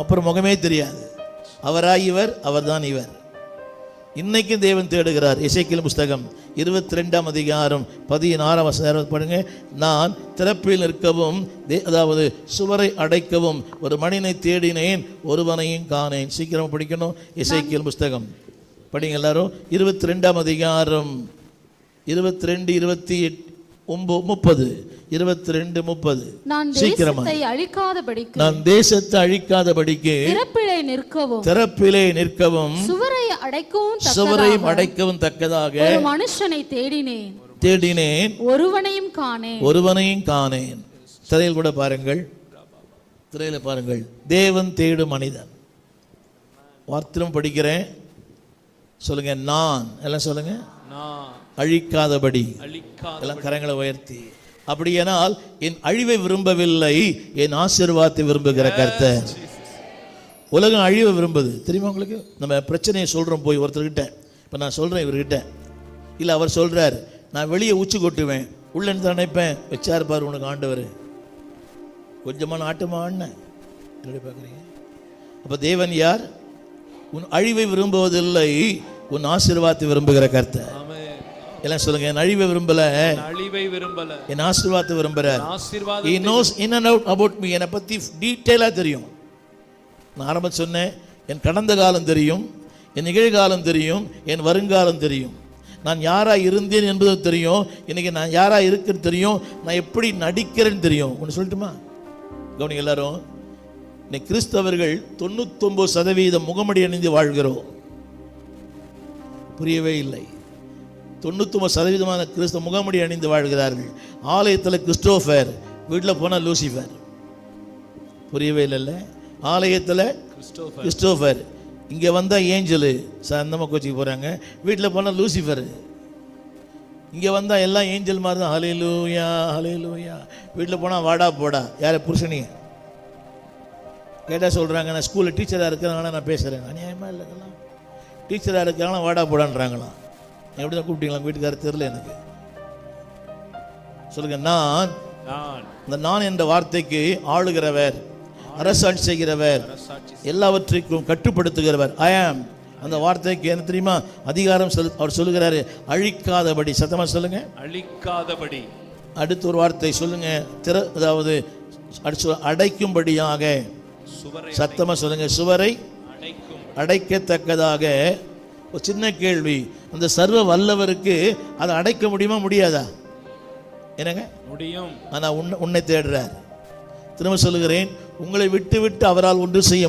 அப்புறம் முகமே தெரியாது. அவராய் இவர், அவர்தான் இவர். இன்னைக்கும் தேவன் தேடுகிறார். எசேக்கியேல் புஸ்தகம் 22ஆம் அதிகாரம் 16ஆம் வசனம் பாருங்க. நான் திறப்பில் நிற்கவும், அதாவது சுவரை அடைக்கவும் ஒரு மனிதனை தேடினேன், ஒருவனையும் காணேன். சீக்கிரம் படிக்கணும். எசேக்கியேல் புஸ்தகம் படிங்க எல்லாரும். 22ஆம் அதிகாரம் 22, 28, 30, 22, 30. நான் தேசத்தை அழிக்காதபடிக்கு, நான் தேசத்தை அழிக்காதபடிக்கு திறப்பிலே நிற்கவும் சுவரை அடைக்கவும் தக்கதாக ஒரு மனுஷனை தேடினேன், ஒருவனையும் காணேன். திரையில் கூட பாருங்கள், திரையில பாருங்கள். தேவன் தேடும் மனிதன். வார்த்தையும் படிக்கிறேன். சொல்லுங்க நான். எல்லாம் சொல்லுங்க. அழிக்காதபடி. எல்லாம் கரங்களை உயர்த்தி. அப்படியானால் என் அழிவை விரும்பவில்லை, என் ஆசீர்வாதத்தை விரும்புகிற கர்த்தர். உலகம் அழிவை விரும்புது தெரியுமா உங்களுக்கு? நம்ம பிரச்சனையை சொல்றோம் போய் ஒருத்தர்கிட்ட. இப்போ நான் சொல்றேன் இவர்கிட்ட, இல்லை அவர் சொல்றார், நான் வெளியே உச்சி கொட்டுவேன், உள்ள நினைப்பேன், வச்சார் பாரு உனக்கு ஆண்டவர், கொஞ்சமான ஆட்டமா அண்ணன் எப்படி பார்க்குறீங்க? அப்போ தேவன் யார்? உன் அழிவை விரும்புவதில்லை, உன் ஆசீர்வாதத்தை விரும்புகிற கர்த்தர். எல்லாம் சொல்லுங்க. என் அழிவை விரும்பல, என் ஆசீர்வாதத்தை விரும்புறார். He knows in and out about me. என்னை பத்தி டீட்டெயிலாக தெரியும். நான் ஆரம்பம் சொன்னேன், என் கடந்த காலம் தெரியும், என் நிகழ்காலம் தெரியும், என் வருங்காலம் தெரியும். நான் யாராக இருந்தேன் என்பது தெரியும், இன்னைக்கு நான் யாராக இருக்குன்னு தெரியும், நான் எப்படி நடிக்கிறேன்னு தெரியும். ஒன்று சொல்லட்டுமா? கவனிங்க எல்லாரும். இன்னைக்கு கிறிஸ்தவர்கள் 99% முகமடி அணிந்து வாழ்கிறோம். புரியவே இல்லை. 99% கிறிஸ்தவ முகமடி அணிந்து வாழ்கிறார்கள். ஆலயத்தில் கிறிஸ்டோபர், வீட்டில் போனால் லூசிஃபர். புரியவே இல்லைல்ல? ஆலயத்தில் கிறிஸ்டோபர், இங்கே வந்தால் ஏஞ்சலு, சாந்தமாக கோச்சிக்கு போகிறாங்க. வீட்டில் போனால் லூசிஃபர். இங்கே வந்தால் எல்லாம் ஏஞ்சல் மாதிரி தான். ஹல்லேலூயா ஹல்லேலூயா. வீட்டில் போனால் வாடா போடா. யாரை? புருஷனிங்க. கேட்டால் சொல்கிறாங்க, நான் ஸ்கூலில் டீச்சராக இருக்கிறாங்களா, நான் பேசுகிறேன். அநியாயமாக இல்லைங்களா? டீச்சராக இருக்கிறாங்களா வாடா போடான்றாங்களாம். எப்படி தான் கூப்பிட்டீங்களா? வீட்டுக்காரர் தெரியல எனக்கு. சொல்லுங்க. நான். இந்த நான் என்ற வார்த்தைக்கு ஆளுகிறவர், அரசாட்சி செய்கிறவர், எல்லாவற்றையும் கட்டுப்படுத்துகிறவர். ஐ ஆம். அந்த வார்த்தைக்கு என்ன தெரியுமா அதிகாரம்? அவர் சொல்லுகிறாரு, அழிக்காதபடி. சத்தமா சொல்லுங்க, அழிக்காதபடி. அடுத்த ஒரு வார்த்தை சொல்லுங்க, அதாவது அடைக்கும்படியாக. சத்தமா சொல்லுங்க, சுவரை அடைக்கத்தக்கதாக. ஒரு சின்ன கேள்வி, அந்த சர்வ வல்லவருக்கு அதை அடைக்க முடியுமா முடியாதா? என்னங்க? முடியும். ஆனா உன்னை தேடுறார். திரும்ப சொல்லுகிறேன், உங்களை விட்டு விட்டு அவரால் ஒன்று செய்ய